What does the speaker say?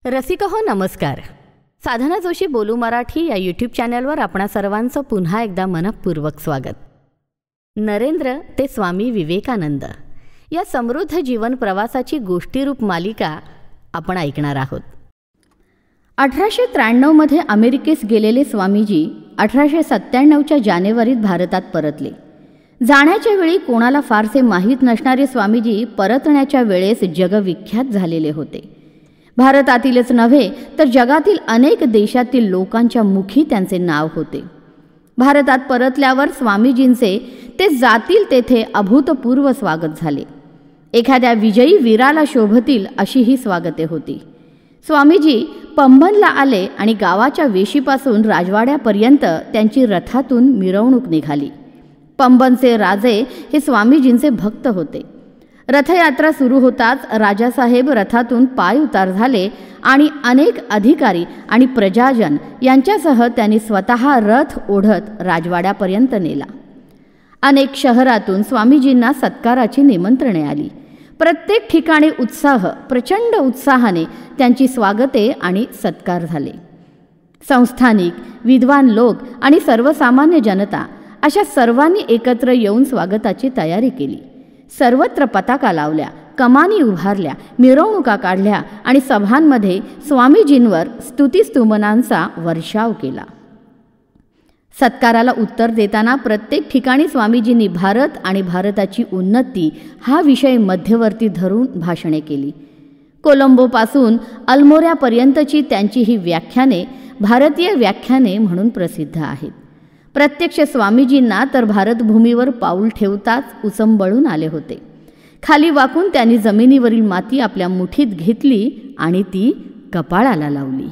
रसिक हो नमस्कार. साधना जोशी बोलू मराठी या यूट्यूब चॅनलवर आपणा सर्वांचं पुन्हा एकदा मनपूर्वक स्वागत. नरेंद्र ते स्वामी विवेकानंद या समृद्ध जीवन प्रवासाची गोष्टीरूप मालिका आपण ऐकणार आहोत. 1893 मध्ये अमेरिकेस गेलेले स्वामीजी 1897च्या जानेवारीत भारतात परतले. जाण्याच्या वेळी कोणाला फारसे माहीत नसणारे स्वामीजी परतण्याच्या वेळेस जगविख्यात झालेले होते. भारतातीलच नव्हे तर जगातील अनेक देशातील लोकांच्या मुखी त्यांचे नाव होते. भारतात परतल्यावर स्वामीजींचे ते जातील तेथे अभूतपूर्व स्वागत झाले. एखाद्या विजयी वीराला शोभतील अशी ही स्वागते होती. स्वामीजी पंबनला आले आणि गावाच्या वेशीपासून राजवाड्यापर्यंत त्यांची रथातून मिरवणूक निघाली. पंबनचे राजे हे स्वामीजींचे भक्त होते. रथयात्रा सुरू होताच राजासाहेब रथातून पाय उतार झाले आणि अनेक अधिकारी आणि प्रजाजन यांच्यासह त्यांनी स्वतः रथ ओढत राजवाड्यापर्यंत नेला. अनेक शहरातून स्वामीजींना सत्काराची निमंत्रणे आली. प्रत्येक ठिकाणी प्रचंड उत्साहाने त्यांची स्वागते आणि सत्कार झाले. संस्थानिक, विद्वान लोक आणि सर्वसामान्य जनता अशा सर्वांनी एकत्र येऊन स्वागताची तयारी केली. सर्वत्र पताका लावल्या, कमानी उभारल्या, मिरवणुका काढल्या आणि सभांमध्ये स्वामीजींवर स्तुतिस्तुमनांचा वर्षाव केला. सत्काराला उत्तर देताना प्रत्येक ठिकाणी स्वामीजींनी भारत आणि भारताची उन्नती हा विषय मध्यवर्ती धरून भाषणे केली. कोलंबोपासून अल्मोऱ्यापर्यंतची त्यांची ही व्याख्याने भारतीय व्याख्याने म्हणून प्रसिद्ध आहेत. प्रत्यक्ष स्वामीजींना तर भारतभूमीवर पाऊल ठेवताच उसंबळून आले होते. खाली वाकून त्यांनी जमिनीवरील माती आपल्या मुठीत घेतली आणि ती कपाळाला लावली.